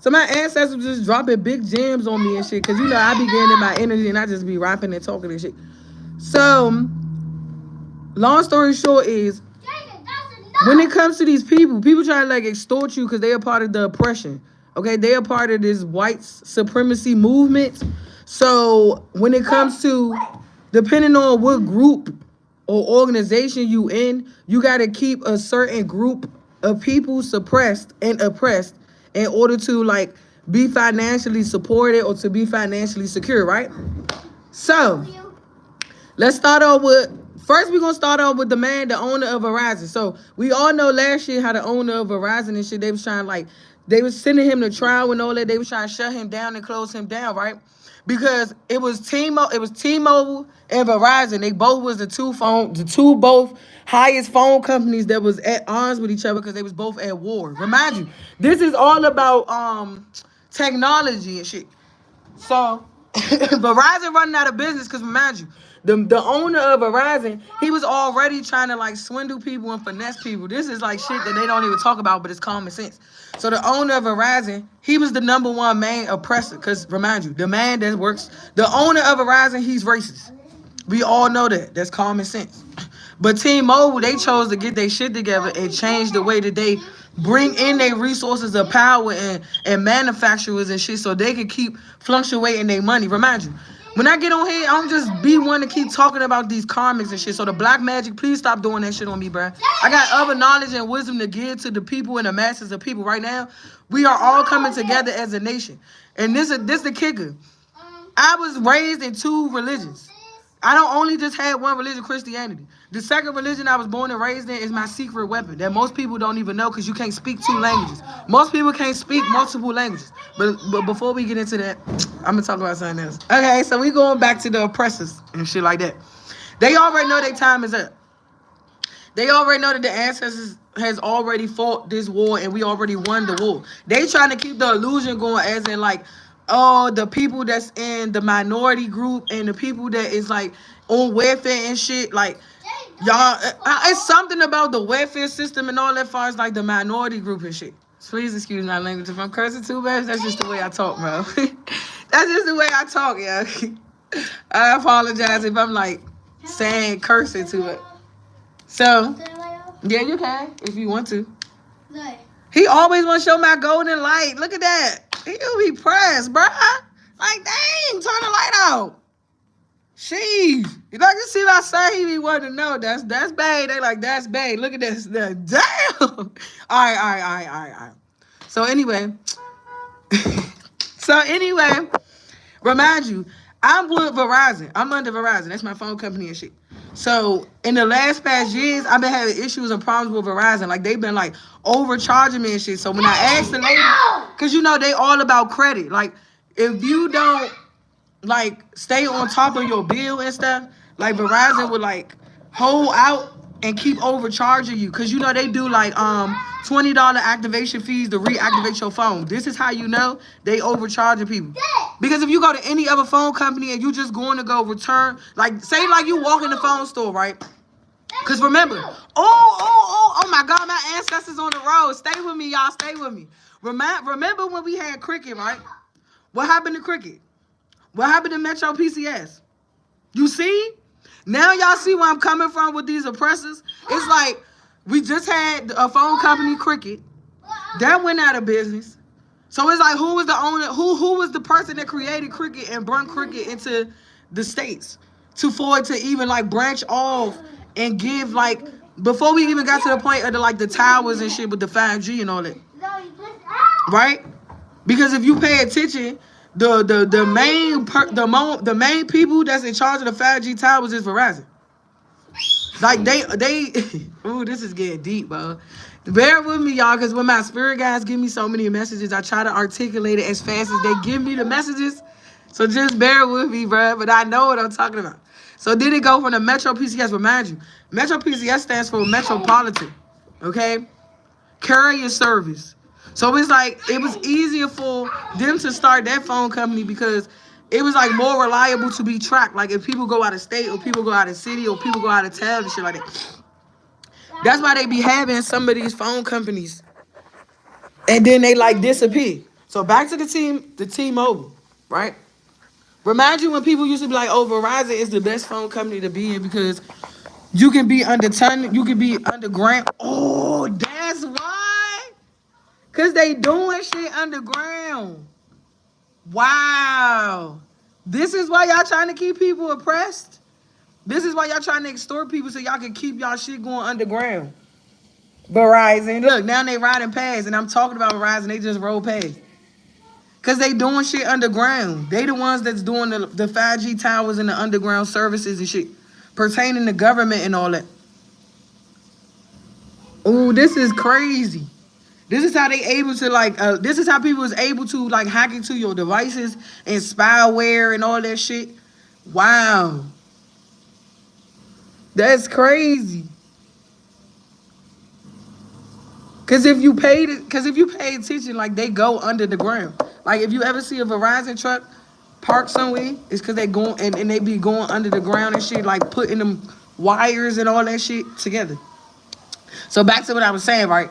So my ancestors just dropping big gems on me and shit. Cause you know I be getting in my energy and I just be rapping and talking and shit. So long story short is when it comes to these people try to like extort you because they are part of the oppression. Okay, they are part of this white supremacy movement. So when it comes to depending on what group or organization you in, you got to keep a certain group of people suppressed and oppressed in order to like be financially supported or to be financially secure, right? So let's start off with first. We're gonna start off with the man, the owner of Verizon. So we all know last year how the owner of Verizon and shit, they was trying like they was sending him to trial and all that. They was trying to shut him down and close him down, right? Because T-Mobile and Verizon. They both was the two both highest phone companies that was at odds with each other because they was both at war. Remind you, this is all about technology and shit. So Verizon running out of business because remind you, the owner of Verizon, he was already trying to like swindle people and finesse people. This is like shit that they don't even talk about, but it's common sense. So the owner of Verizon, he was the number one main oppressor. Cause remind you, the man that works, the owner of Verizon, he's racist. We all know that. That's common sense. But T-Mobile, they chose to get their shit together and change the way that they bring in their resources of power and manufacturers and shit so they can keep fluctuating their money. Remind you, when I get on here, I don't just be one to keep talking about these karmics and shit. So the black magic, please stop doing that shit on me, bruh. I got other knowledge and wisdom to give to the people and the masses of people right now. We are all coming together as a nation. And this the kicker. I was raised in two religions. I don't only just have one religion, Christianity. The second religion I was born and raised in is my secret weapon that most people don't even know because you can't speak two languages. Most people can't speak multiple languages. But before we get into that, I'm going to talk about something else. Okay, so we going back to the oppressors and shit like that. They already know their time is up. They already know that the ancestors has already fought this war and we already won the war. They trying to keep the illusion going as in like, oh, the people that's in the minority group and the people that is like on welfare and shit, like y'all, it's something about the welfare system and all that far as like the minority group and shit. Please excuse my language if I'm cursing too bad. That's just the way I talk, bro. That's just the way I talk, yeah. I apologize if I'm like saying cursing to it. So, yeah, you can if you want to. He always want to show my golden light. Look at that. He'll be pressed, bruh. Like, dang, turn the light out. Sheesh. You like to see my son, he be wanting to know. That's bae. They like, that's bae. Look at this. Damn. All right. So anyway, remind you, I'm with Verizon. I'm under Verizon. That's my phone company and shit. So in the last past years, I've been having issues and problems with Verizon. Like they've been like overcharging me and shit. So when I asked the lady, cause you know they all about credit. Like if you don't like stay on top of your bill and stuff, like Verizon would like hold out and keep overcharging you. Cause you know they do like $20 activation fees to reactivate your phone. This is how you know they overcharging people. Because if you go to any other phone company and you just going to go return, like say like you walk in the phone store, right? Because remember, oh my God, my ancestors on the road. Stay with me, y'all. Stay with me. Remember when we had Cricket, right? What happened to Cricket? What happened to Metro PCS? You see? Now y'all see where I'm coming from with these oppressors? It's like we just had a phone company, Cricket, that went out of business. So it's like who was the owner? Who was the person that created Cricket and brought Cricket into the States for it to even like branch off and give like before we even got to the point of the towers and shit with the 5G and all that, right? Because if you pay attention, the main people that's in charge of the 5G towers is Verizon. Like they ooh, this is getting deep, bro. Bear with me, y'all, because when my spirit guys give me so many messages, I try to articulate it as fast as they give me the messages. So just bear with me, bro. But I know what I'm talking about. So did it go from the Metro PCS? Remind you, Metro PCS stands for Metropolitan, okay? Carrier service. So it's like it was easier for them to start that phone company because it was like more reliable to be tracked. Like if people go out of state or people go out of city or people go out of town and shit like that. That's why they be having some of these phone companies and then they like disappear. So back to the T-Mobile, right? Remind you when people used to be like, "Oh, Verizon is the best phone company to be in because you can be you can be underground." Oh, that's why. Cause they doing shit underground. Wow. This is why y'all trying to keep people oppressed. This is why y'all trying to extort people so y'all can keep y'all shit going underground. Verizon. Look, now they riding past, and I'm talking about Verizon. They just roll past. Because they doing shit underground. They the ones that's doing the 5G towers and the underground services and shit pertaining to government and all that. Ooh, this is crazy. This is how they able to like. This is how people is able to like hack into your devices and spyware and all that shit. Wow, that's crazy. Cause if you paid it, cause if you pay attention, like they go under the ground. Like if you ever see a Verizon truck parked somewhere, it's cause they going and they be going under the ground and shit, like putting them wires and all that shit together. So back to what I was saying, right?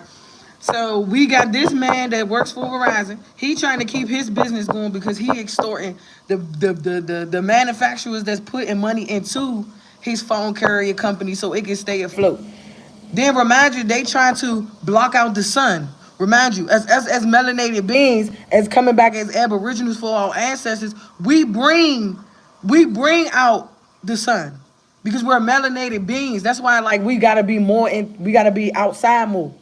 So we got this man that works for Verizon. He trying to keep his business going because he extorting the manufacturers that's putting money into his phone carrier company so it can stay afloat. Then remind you, they trying to block out the sun. Remind you, as melanated beings, as coming back as aboriginals for our ancestors, we bring out the sun because we're melanated beings. That's why like we gotta be more in, we gotta be outside more.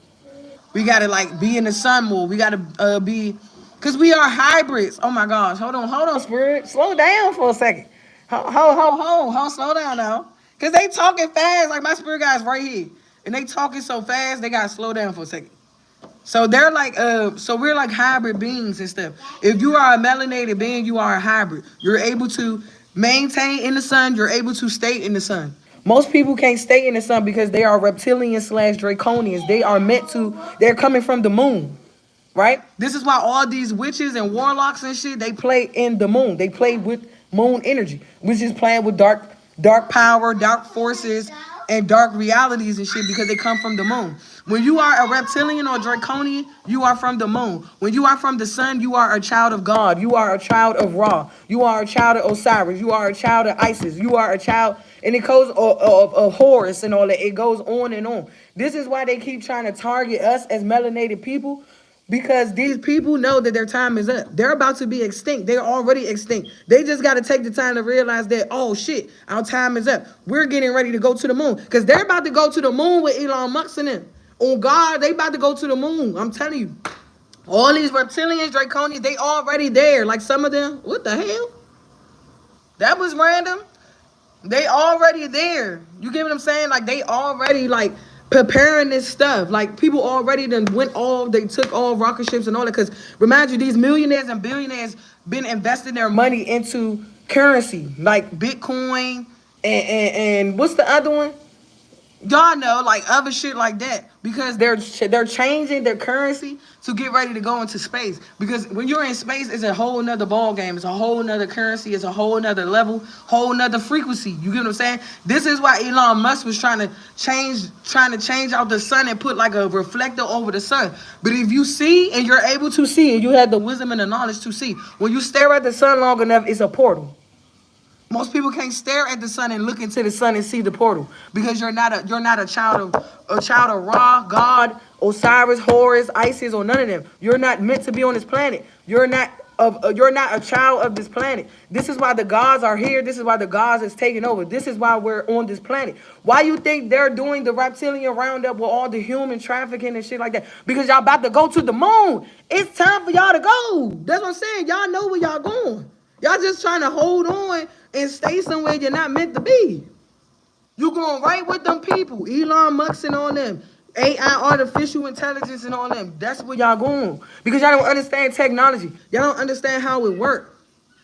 We gotta like be in the sun more. We gotta be, cause we are hybrids. Oh my gosh, hold on, spirit, slow down for a second. Slow down now, cause they talking fast. Like my spirit guys right here, and they talking so fast they gotta slow down for a second. So they're like, so we're like hybrid beings and stuff. If you are a melanated being, you are a hybrid. You're able to maintain in the sun. You're able to stay in the sun. Most people can't stay in the sun because they are reptilians slash draconians. They are meant to. They're coming from the moon, right? This is why all these witches and warlocks and shit they play in the moon. They play with moon energy, which is playing with dark power, dark forces, and dark realities and shit because they come from the moon. When you are a reptilian or draconian, you are from the moon. When you are from the sun, you are a child of God. You are a child of Ra. You are a child of Osiris. You are a child of Isis. You are a child, and it goes of Horus and all that. It goes on and on. This is why they keep trying to target us as melanated people, because these people know that their time is up. They're about to be extinct. They're already extinct. They just got to take the time to realize that, oh shit, our time is up. We're getting ready to go to the moon. Because they're about to go to the moon with Elon Musk and them. Oh God, they about to go to the moon. I'm telling you. All these reptilians, draconians, they already there. Like some of them, what the hell? That was random. They already there. You get what I'm saying? Like they already like preparing this stuff. Like people already done they took all rocket ships and all that. Cause remind you, these millionaires and billionaires been investing their money into currency like Bitcoin and what's the other one? Y'all know, like other shit like that, because they're changing their currency to get ready to go into space. Because when you're in space, it's a whole nother ball game. It's a whole nother currency. It's a whole nother level, whole nother frequency. You get what I'm saying? This is why Elon Musk was trying to change out the sun and put like a reflector over the sun. But if you see and you're able to see, and you have the wisdom and the knowledge to see, when you stare at the sun long enough, it's a portal. Most people can't stare at the sun and look into the sun and see the portal because you're not a child of Ra, God, Osiris, Horus, Isis, or none of them. You're not meant to be on this planet. You're not a child of this planet. This is why the gods are here. This is why the gods is taking over. This is why we're on this planet. Why you think they're doing the reptilian roundup with all the human trafficking and shit like that? Because y'all about to go to the moon. It's time for y'all to go. That's what I'm saying. Y'all know where y'all going. Y'all just trying to hold on and stay somewhere you're not meant to be. You going right with them people, Elon Musk and all them, AI, artificial intelligence and all them. That's where y'all going. Because y'all don't understand technology. Y'all don't understand how it works.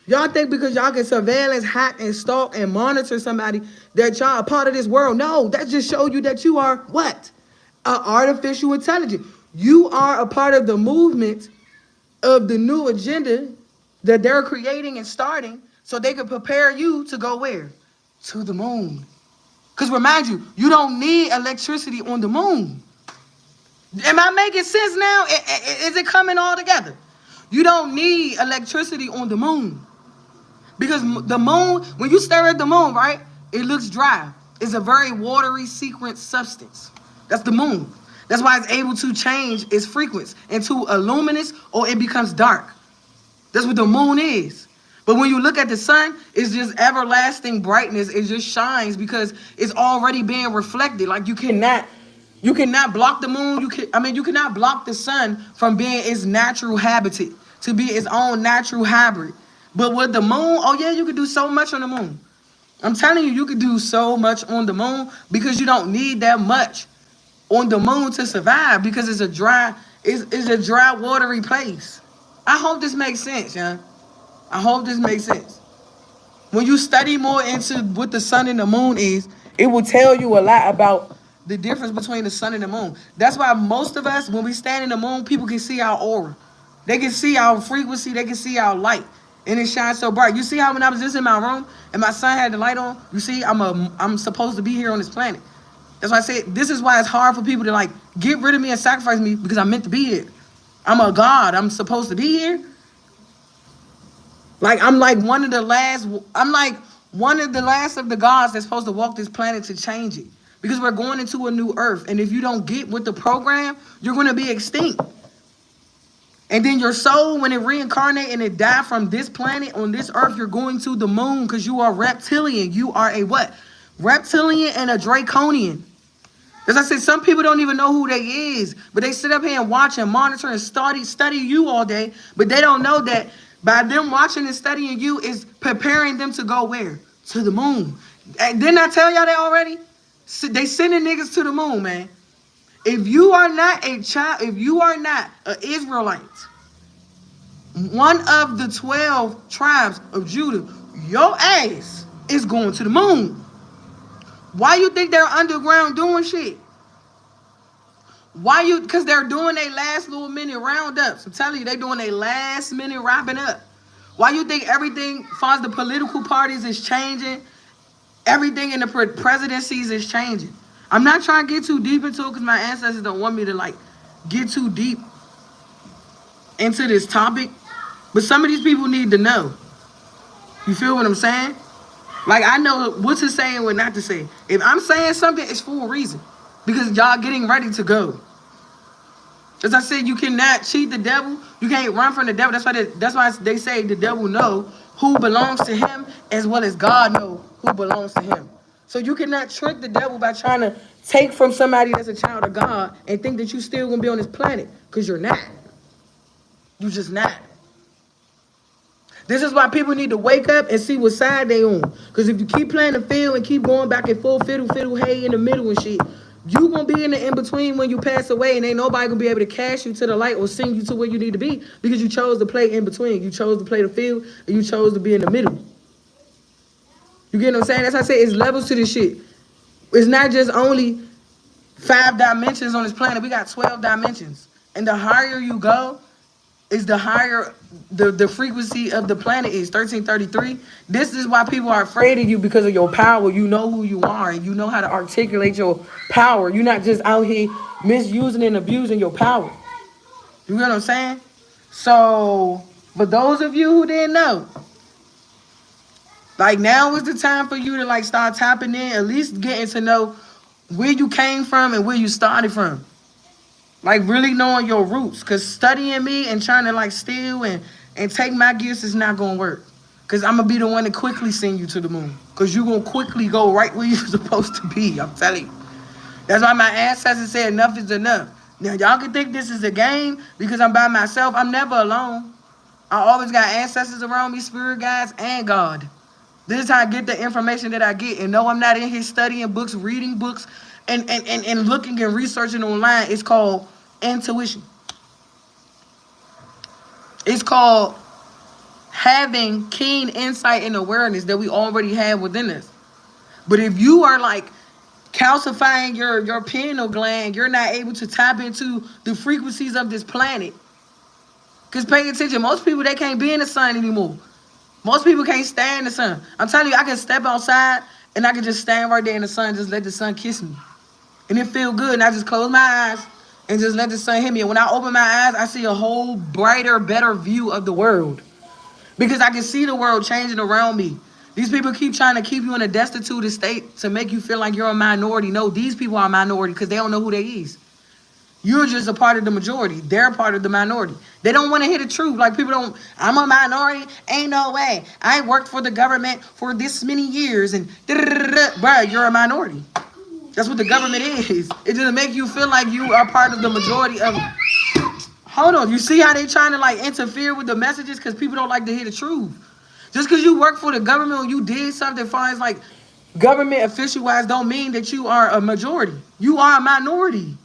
Y'all think because y'all can surveillance, hack, and stalk and monitor somebody that y'all a part of this world. No, that just showed you that you are what? Artificial intelligence. You are a part of the movement of the new agenda that they're creating and starting so they can prepare you to go where? To the moon. Because remind you, you don't need electricity on the moon. Am I making sense now? Is it coming all together? You don't need electricity on the moon. Because the moon, when you stare at the moon, right, it looks dry. It's a very watery sequence substance. That's the moon. That's why it's able to change its frequency into a luminous or it becomes dark. That's what the moon is. But when you look at the sun, it's just everlasting brightness. It just shines because it's already being reflected. Like you cannot block the moon. You cannot block the sun from being its natural habitat, to be its own natural hybrid. But with the moon, oh yeah, you could do so much on the moon. I'm telling you, you could do so much on the moon because you don't need that much on the moon to survive because it's a dry, watery place. I hope this makes sense, yeah. I hope this makes sense. When you study more into what the sun and the moon is, it will tell you a lot about the difference between the sun and the moon. That's why most of us, when we stand in the moon, people can see our aura. They can see our frequency. They can see our light. And it shines so bright. You see how when I was just in my room and my son had the light on, you see I'm supposed to be here on this planet. That's why I said this is why it's hard for people to like get rid of me and sacrifice me because I'm meant to be here. I'm a God. I'm supposed to be here. Like I'm like one of the last of the gods that's supposed to walk this planet to change it. Because we're going into a new earth. And if you don't get with the program, you're going to be extinct. And then your soul, when it reincarnate and it die from this planet on this earth, you're going to the moon because you are reptilian. You are a what? Reptilian and a draconian. As I said, some people don't even know who they is, but they sit up here and watch and monitor and study you all day, but they don't know that by them watching and studying you is preparing them to go where? To the moon. And didn't I tell y'all that already? They sending niggas to the moon, man. If you are not a child, if you are not an Israelite, one of the 12 tribes of Judah, your ass is going to the moon. Why you think they're underground doing shit? Because they're doing their last little minute roundups. I'm telling you, they're doing their last minute wrapping up. Why you think everything, as far as the political parties is changing, everything in the presidencies is changing? I'm not trying to get too deep into it because my ancestors don't want me to like get too deep into this topic. But some of these people need to know. You feel what I'm saying? Like I know what to say and what not to say. If I'm saying something, it's for a reason. Because y'all getting ready to go. As I said, you cannot cheat the devil. You can't run from the devil. That's why they say the devil know who belongs to him as well as God know who belongs to him. So you cannot trick the devil by trying to take from somebody that's a child of God and think that you still gonna be on this planet, because you're not. You just not. This is why people need to wake up and see what side they on. Because if you keep playing the field and keep going back and forth, fiddle, hey in the middle and shit, you gonna be in the in-between when you pass away, and ain't nobody gonna be able to cash you to the light or send you to where you need to be because you chose to play in between. You chose to play the field and you chose to be in the middle. You get what I'm saying? That's why I say it's levels to this shit. It's not just only 5 dimensions on this planet. We got 12 dimensions. And the higher you go, is the higher the frequency of the planet is. 1333. This is why people are afraid of you, because of your power. You know who you are, and you know how to articulate your power. You're not just out here misusing and abusing your power. You get what I'm saying? So, for those of you who didn't know, like now is the time for you to like start tapping in, at least getting to know where you came from and where you started from. Like really knowing your roots. Because studying me and trying to like steal and take my gifts is not going to work. Because I'm going to be the one to quickly send you to the moon. Because you're going to quickly go right where you're supposed to be. I'm telling you. That's why my ancestors said enough is enough. Now y'all can think this is a game because I'm by myself. I'm never alone. I always got ancestors around me, spirit guides, and God. This is how I get the information that I get. And no, I'm not in here studying books, reading books, and looking and researching online. It's called intuition. It's called having keen insight and awareness that we already have within us. But if you are like calcifying your pineal gland, you're not able to tap into the frequencies of this planet. Because pay attention, most people, they can't be in the sun anymore. Most people can't stand the sun. I'm telling you, I can step outside and I can just stand right there in the sun, just let the sun kiss me. And it feel good. And I just close my eyes and just let the sun hit me. And when I open my eyes, I see a whole brighter, better view of the world. Because I can see the world changing around me. These people keep trying to keep you in a destitute state to make you feel like you're a minority. No, these people are a minority because they don't know who they is. You're just a part of the majority. They're a part of the minority. They don't want to hear the truth. Like people don't, I'm a minority. Ain't no way. I worked for the government for this many years and bro, you're a minority. That's what the government is. It doesn't make you feel like you are part of the majority of. Hold on. You see how they trying to like interfere with the messages because people don't like to hear the truth. Just because you work for the government or you did something far as like government official wise don't mean that you are a majority. You are a minority.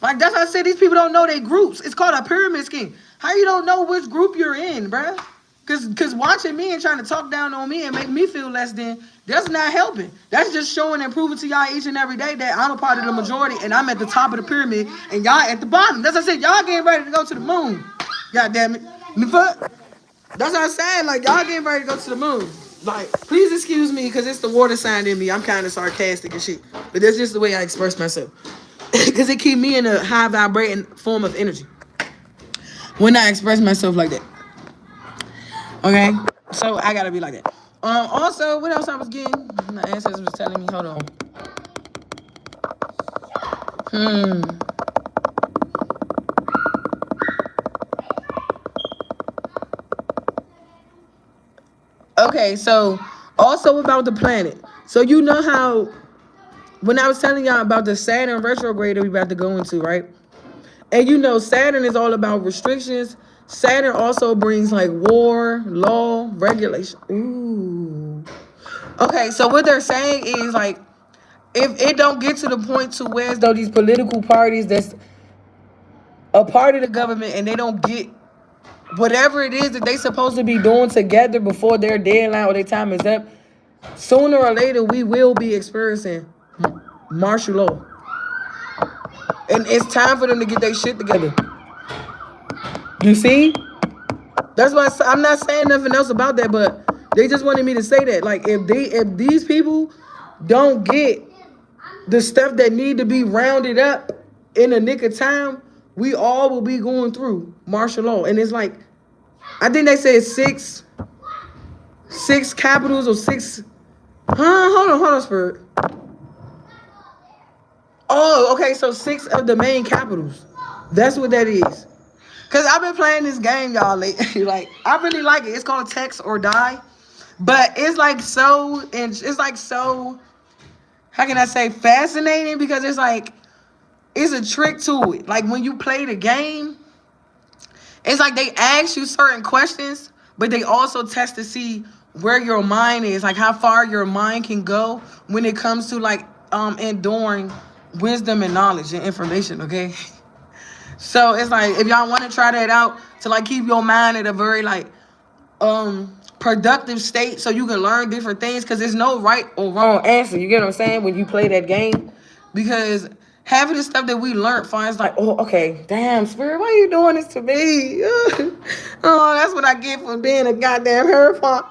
Like that's why I said these people don't know their groups. It's called a pyramid scheme. How you don't know which group you're in, bruh? Cause watching me and trying to talk down on me and make me feel less than, that's not helping. That's just showing and proving to y'all each and every day that I'm a part of the majority and I'm at the top of the pyramid and y'all at the bottom. That's what I said. Y'all getting ready to go to the moon. God damn it. That's what I said. Like y'all getting ready to go to the moon. Like, please excuse me because it's the water sign in me. I'm kind of sarcastic and shit. But that's just the way I express myself. Because it keep me in a high vibrating form of energy when I express myself like that. Okay, so I gotta be like that. Also, what else I was getting? My ancestors was telling me. Hold on. Okay, so also about the planet. So you know how when I was telling y'all about the Saturn retrograde that we about to go into, right? And you know, Saturn is all about restrictions. Saturn also brings like war, law, regulation. Ooh. Okay, so what they're saying is like, if it don't get to the point to where as though these political parties that's a part of the government and they don't get whatever it is that they supposed to be doing together before their deadline or their time is up, sooner or later we will be experiencing martial law. And it's time for them to get their shit together. You see? That's why I'm not saying nothing else about that, but they just wanted me to say that. Like, if these people don't get the stuff that need to be rounded up in a nick of time, we all will be going through martial law. And it's like, I think they said six capitals or six. Hold on, Spirit. Oh, okay, so 6 of the main capitals. That's what that is. Cause I've been playing this game, y'all, lately. Like, I really like it. It's called Text or Die. But it's like so, and it's like so, how can I say, fascinating? Because it's like, it's a trick to it. Like when you play the game, it's like they ask you certain questions, but they also test to see where your mind is, like how far your mind can go when it comes to like enduring wisdom and knowledge and information, okay? So it's like, if y'all want to try that out to like keep your mind at a very like productive state so you can learn different things, because there's no right or wrong answer, you get what I'm saying, when you play that game. Because half of the stuff that we learned finds like, oh, okay, damn, Spirit, why are you doing this to me? Oh, that's what I get for being a goddamn hurtful.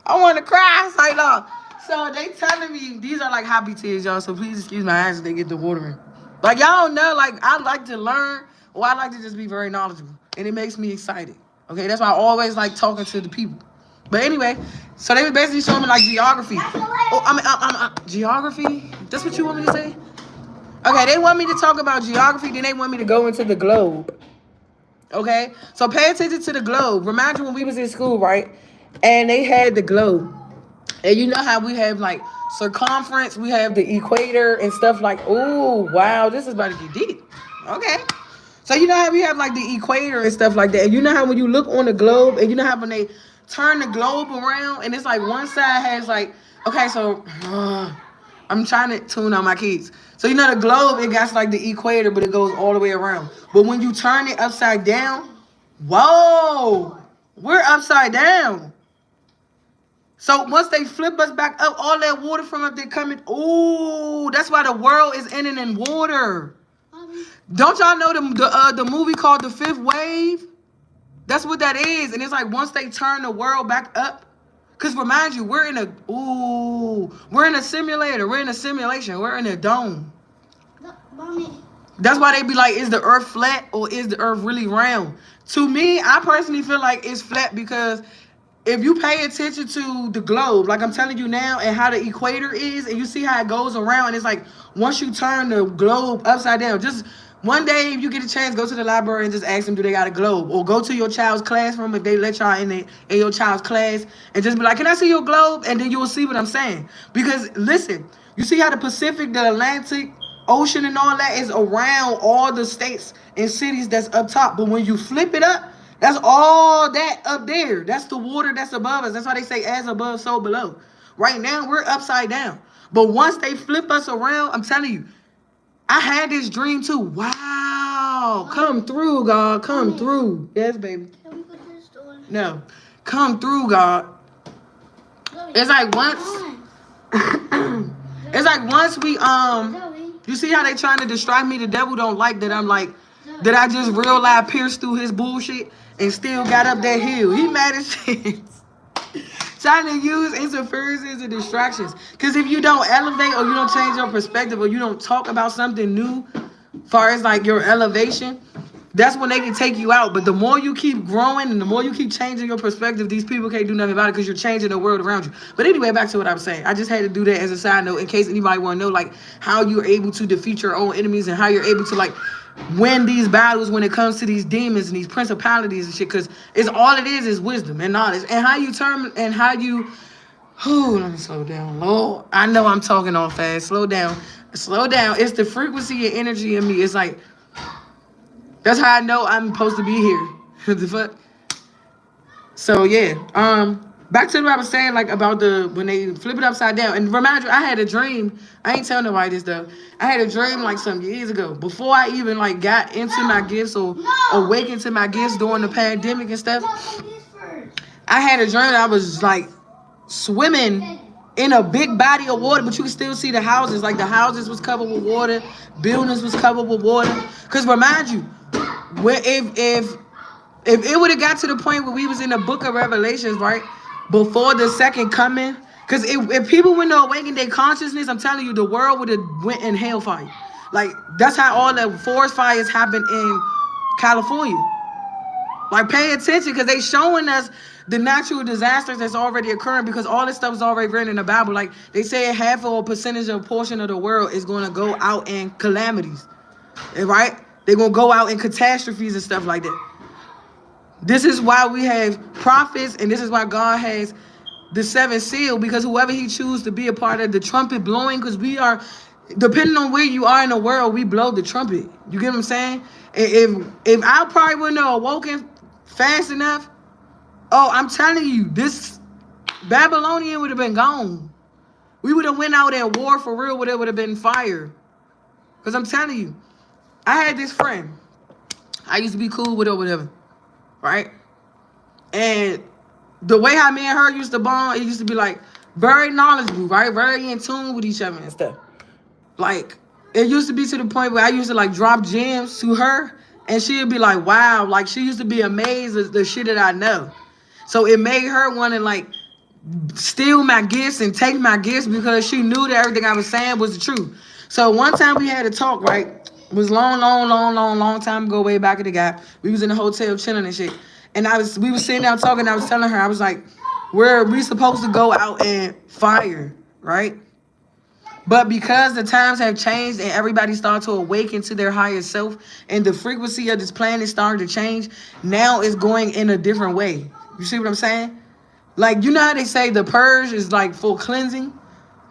I want to cry. It's like, no. So they telling me these are like happy tears, y'all. So please excuse my eyes if they get the watering. Like, y'all don't know, like, I like to learn, or I like to just be very knowledgeable. And it makes me excited. Okay, that's why I always like talking to the people. But anyway, so they were basically showing me like geography. Oh, geography? That's what you want me to say? Okay, they want me to talk about geography, then they want me to go into the globe. Okay? So pay attention to the globe. Remind you when we was in school, right? And they had the globe. And you know how we have like circumference, we have the equator and stuff like, oh, wow, this is about to get deep. Okay. So you know how we have like the equator and stuff like that. And you know how when you look on the globe, and you know how when they turn the globe around and it's like one side has like, okay, so I'm trying to tune out my kids. So you know the globe, it got like the equator, but it goes all the way around. But when you turn it upside down, whoa, we're upside down. So once they flip us back up, all that water from up there coming, ooh, that's why the world is ending in water. Don't y'all know the movie called The Fifth Wave? That's what that is. And it's like once they turn the world back up, because remind you, we're in a simulator. We're in a simulation. We're in a dome. Look, Mommy. That's why they be like, is the earth flat or is the earth really round? To me, I personally feel like it's flat because if you pay attention to the globe, like I'm telling you now, and how the equator is, and you see how it goes around, and it's like once you turn the globe upside down, just one day if you get a chance, go to the library and just ask them, do they got a globe? Or go to your child's classroom if they let y'all in your child's class, and just be like, can I see your globe? And then you will see what I'm saying. Because listen, you see how the Pacific, the Atlantic Ocean and all that is around all the states and cities that's up top. But when you flip it up, that's all that up there. That's the water that's above us. That's why they say as above, so below. Right now, we're upside down. But once they flip us around, I'm telling you, I had this dream too. Wow. Come through, God. Come through. Yes, baby. Can we put this door? No. Come through, God. It's like once... it's like once we... You see how they trying to distract me? The devil don't like that I'm like... That I just real life pierced through his bullshit and still got up that hill. He mad as shit. Trying to use interferences and distractions. Because if you don't elevate or you don't change your perspective or you don't talk about something new, far as like your elevation, that's when they can take you out. But the more you keep growing and the more you keep changing your perspective, these people can't do nothing about it because you're changing the world around you. But anyway, back to what I'm saying. I just had to do that as a side note in case anybody want to know like how you're able to defeat your own enemies and how you're able to like win these battles when it comes to these demons and these principalities and shit. Because it's all it is wisdom and knowledge. And how you turn and how you... Oh, let me slow down. Lord, I know I'm talking all fast. Slow down. Slow down. It's the frequency and energy in me. It's like... That's how I know I'm supposed to be here. The fuck? So yeah. Back to what I was saying, like about when they flip it upside down. And remind you, I had a dream. I ain't telling nobody this though. I had a dream like some years ago. Before I even like got into my gifts or awakened to my gifts during the pandemic and stuff. I had a dream that I was like swimming in a big body of water, but you can still see the houses. Like the houses was covered with water, buildings was covered with water. Cause remind you, where if it would have got to the point where we was in the book of Revelations, right? Before the second coming. Because if people wouldn't have awakened their consciousness, I'm telling you, the world would have went in hellfire. Like, that's how all the forest fires happened in California. Like, pay attention, because they showing us the natural disasters that's already occurring, because all this stuff is already written in the Bible. Like, they say half or a percentage of a portion of the world is going to go out in calamities. Right? They're going to go out in catastrophes and stuff like that. This is why we have prophets, and this is why God has the seventh seal, because whoever he chooses to be a part of the trumpet blowing, because we are, depending on where you are in the world, we blow the trumpet. You get what I'm saying? If I probably wouldn't have awoken fast enough, oh, I'm telling you, this Babylonian would have been gone. We would have went out at war for real, where there would have been fire. Because I'm telling you, I had this friend. I used to be cool with her, whatever. Right? And the way how me and her used to bond, it used to be like very knowledgeable, right? Very in tune with each other and stuff. Like, it used to be to the point where I used to like drop gems to her and she'd be like, wow. Like, she used to be amazed at the shit that I know. So it made her want to like steal my gifts and take my gifts because she knew that everything I was saying was the truth. So one time we had a talk, right? It was long time ago, way back in the gap. We was in the hotel chilling and shit. And we was sitting down talking, and I was telling her, I was like, we supposed to go out and fire, right? But because the times have changed and everybody started to awaken to their higher self and the frequency of this planet started to change, now it's going in a different way. You see what I'm saying? Like, you know how they say the purge is like for cleansing?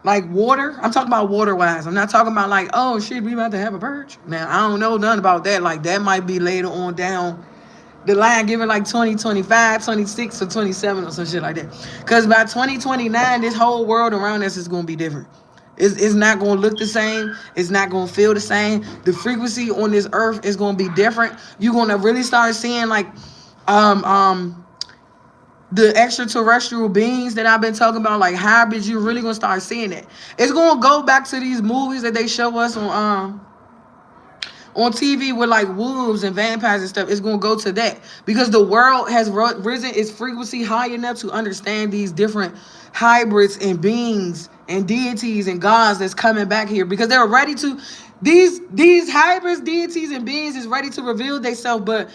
Like water. I'm talking about water-wise. I'm not talking about like, oh, shit, we about to have a purge. Now, I don't know nothing about that. Like, that might be later on down the line, given like 2025, 26, or 27 or some shit like that. Because by 2029, this whole world around us is going to be different. It's not going to look the same. It's not going to feel the same. The frequency on this earth is going to be different. You're going to really start seeing like the extraterrestrial beings that I've been talking about, like hybrids. You're really gonna start seeing that. It's gonna go back to these movies that they show us on TV with like wolves and vampires and stuff. It's gonna go to that because the world has risen its frequency high enough to understand these different hybrids and beings and deities and gods that's coming back here, because they're ready to. These hybrids, deities, and beings is ready to reveal themselves, but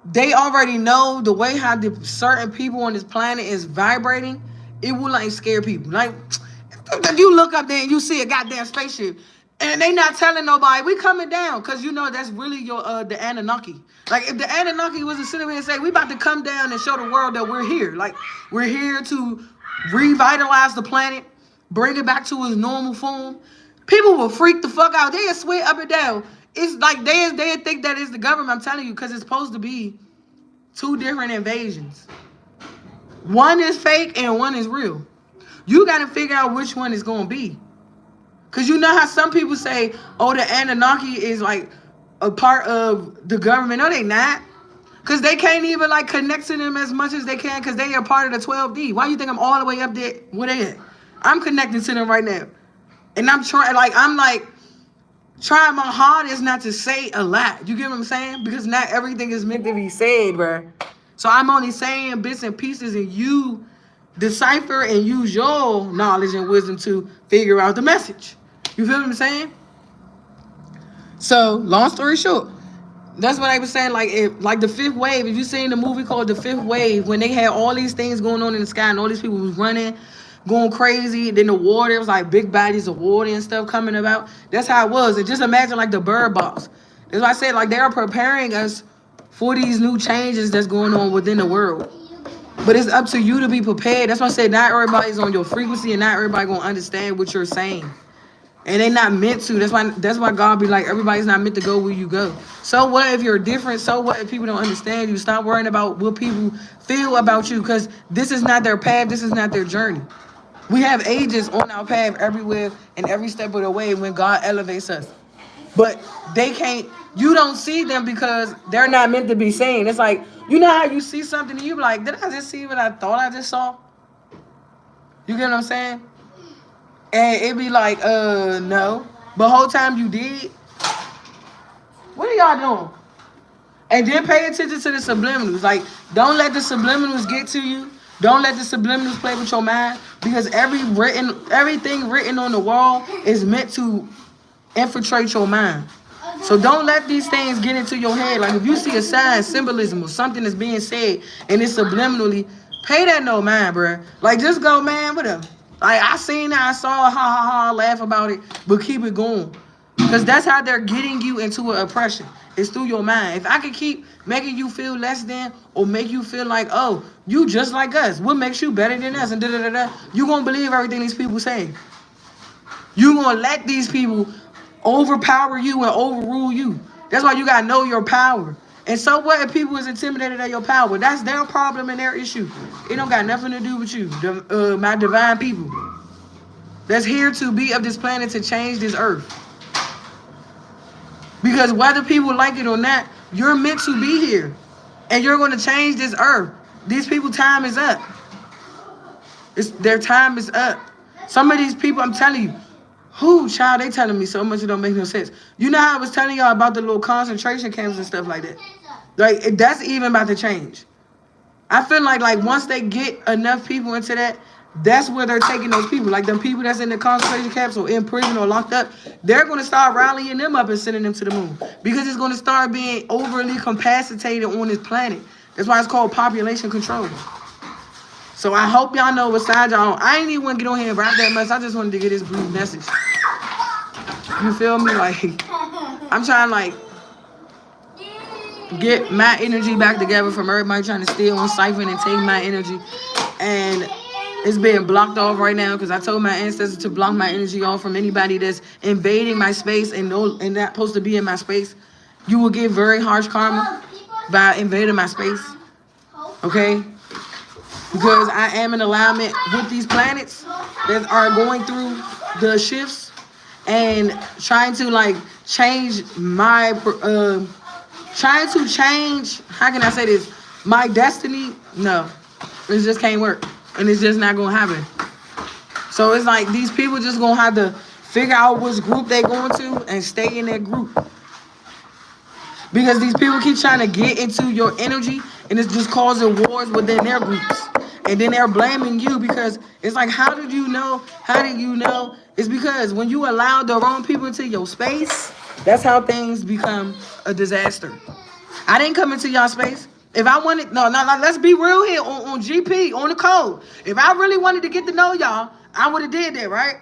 they already know the way how the certain people on this planet is vibrating. It will like scare people. Like you look up there and you see a goddamn spaceship, and they not telling nobody we coming down, cause you know that's really your the Anunnaki. Like if the Anunnaki was to sit here and say we about to come down and show the world that we're here, like we're here to revitalize the planet, bring it back to its normal form, people will freak the fuck out. They swear up and down. It's like they think that it's the government. I'm telling you, because it's supposed to be two different invasions. One is fake and one is real. You got to figure out which one is going to be. Because you know how some people say, oh, the Anunnaki is like a part of the government. No, they not. Because they can't even like connect to them as much as they can because they are part of the 12D. Why you think I'm all the way up there? Where they at? I'm connecting to them right now. And I'm trying my hardest not to say a lot. You get what I'm saying? Because not everything is meant to be said, bro. So I'm only saying bits and pieces, and you decipher and use your knowledge and wisdom to figure out the message. You feel what I'm saying? So, long story short, that's what I was saying. Like the fifth wave. If you seen the movie called The Fifth Wave, when they had all these things going on in the sky and all these people was running, going crazy, then the water, it was like big bodies of water and stuff coming about. That's how it was. And just imagine like the Bird Box. That's why I said like they are preparing us for these new changes that's going on within the world. But it's up to you to be prepared. That's why I said not everybody's on your frequency and not everybody gonna understand what you're saying. And they not meant to. That's why God be like, everybody's not meant to go where you go. So what if you're different? So what if people don't understand you? Stop worrying about what people feel about you, because this is not their path. This is not their journey. We have agents on our path everywhere and every step of the way when God elevates us. But they can't, you don't see them because they're not meant to be seen. It's like, you know how you see something and you be like, did I just see what I thought I just saw? You get what I'm saying? And it be like, no. But whole time you did. What are y'all doing? And then pay attention to the subliminals. Like, don't let the subliminals get to you. Don't let the subliminals play with your mind, because everything written on the wall is meant to infiltrate your mind. So don't let these things get into your head. Like if you see a sign, symbolism, or something that's being said and it's subliminally, pay that no mind, bro. Like just go, man, whatever. Like I seen that, I saw, ha ha ha, laugh about it, but keep it going. Because that's how they're getting you into an oppression. It's through your mind. If I could keep making you feel less than, or make you feel like, oh, you just like us, what makes you better than us, and da da da da, you gonna believe everything these people say. You gonna let these people overpower you and overrule you. That's why you gotta know your power. And so what if people is intimidated at your power? That's their problem and their issue. It don't got nothing to do with you, my divine people. That's here to be of this planet to change this earth. Because whether people like it or not, you're meant to be here. And you're going to change this earth. These people's time is up. Their time is up. Some of these people, I'm telling you, child, they telling me so much it don't make no sense. You know how I was telling y'all about the little concentration camps and stuff like that? Like, that's even about to change. I feel like once they get enough people into that, that's where they're taking those people. Like them people that's in the concentration camps or in prison or locked up, they're going to start rallying them up and sending them to the moon. Because it's going to start being overly capacitated on this planet. That's why it's called population control. So I hope y'all know what side y'all on. I ain't even want to get on here and rap that much. I just wanted to get this brief message. You feel me? Like, I'm trying to get my energy back together from everybody trying to steal and siphon and take my energy. And it's being blocked off right now because I told my ancestors to block my energy off from anybody that's invading my space and not supposed to be in my space. You will get very harsh karma by invading my space. Okay? Because I am in alignment with these planets that are going through the shifts and trying to change my how can I say this, my destiny. No, it just can't work, and it's just not gonna happen. So it's like these people just gonna have to figure out which group they going to and stay in that group, because these people keep trying to get into your energy and it's just causing wars within their groups. And then they're blaming you because it's like, how did you know? How did you know? It's because when you allow the wrong people into your space, that's how things become a disaster. I didn't come into y'all space. If I wanted, no, let's be real here on GP, on the code. If I really wanted to get to know y'all, I would have did that, right?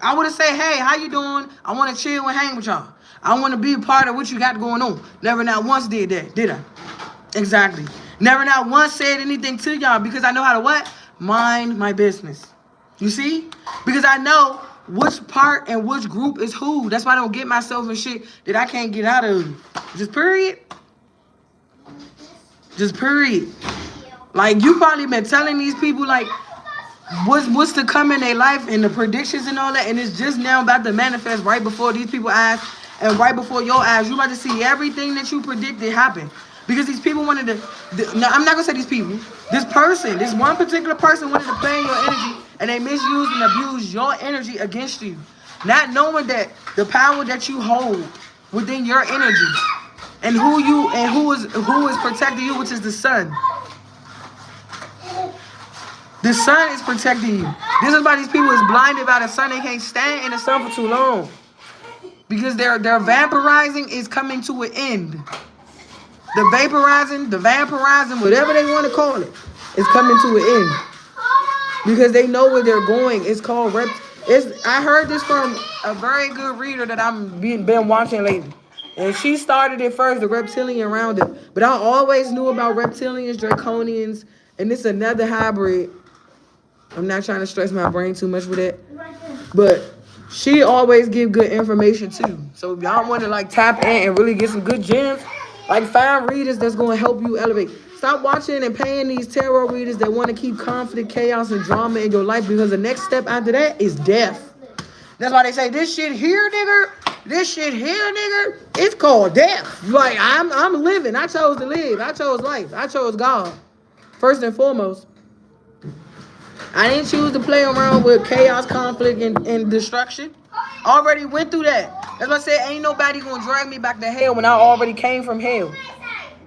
I would have said, hey, how you doing? I want to chill and hang with y'all. I want to be a part of what you got going on. Never not once did that, did I? Exactly. Never not once said anything to y'all because I know how to what? Mind my business. You see? Because I know which part and which group is who. That's why I don't get myself in shit that I can't get out of. Just period. Just period. Like, you probably been telling these people, like, what's to come in their life and the predictions and all that, and it's just now about to manifest right before these people's eyes and right before your eyes. You about to see everything that you predicted happen. Because these people wanted to, no, I'm not going to say these people. This person, this one particular person wanted to play in your energy, and they misused and abused your energy against you. Not knowing that the power that you hold within your energy and who is protecting you, which is the sun. The sun is protecting you. This is why these people is blinded by the sun. They can't stand in the sun for too long. Because their vaporizing is coming to an end. The vaporizing, whatever they want to call it, is coming to an end. Because they know where they're going. It's called I heard this from a very good reader that I've been watching lately. And she started it first, the reptilian roundup. But I always knew about reptilians, draconians, and this another hybrid. I'm not trying to stress my brain too much with it. But she always give good information too. So if y'all want to like tap in and really get some good gems, like find readers that's going to help you elevate. Stop watching and paying these tarot readers that want to keep conflict, chaos, and drama in your life, because the next step after that is death. That's why they say this shit here, nigga. This shit here, nigga. It's called death. Like I'm living. I chose to live. I chose life. I chose God. First and foremost. I didn't choose to play around with chaos, conflict, and destruction. Already went through that. That's why I said ain't nobody gonna drag me back to hell when I already came from hell.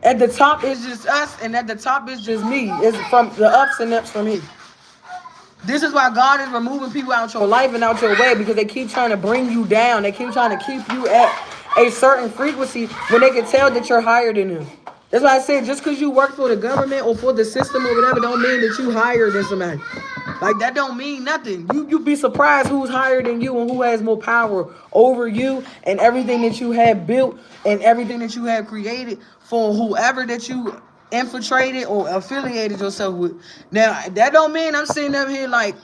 At the top is just us, and at the top is just me. It's from the ups and ups from me. This is why God is removing people out your life and out your way, because they keep trying to bring you down. They keep trying to keep you at a certain frequency when they can tell that you're higher than them. That's why I said just because you work for the government or for the system or whatever don't mean that you higher than somebody. Like, that don't mean nothing. You be surprised who's higher than you and who has more power over you and everything that you have built and everything that you have created for whoever that you infiltrated or affiliated yourself with. Now, that don't mean I'm sitting up here like,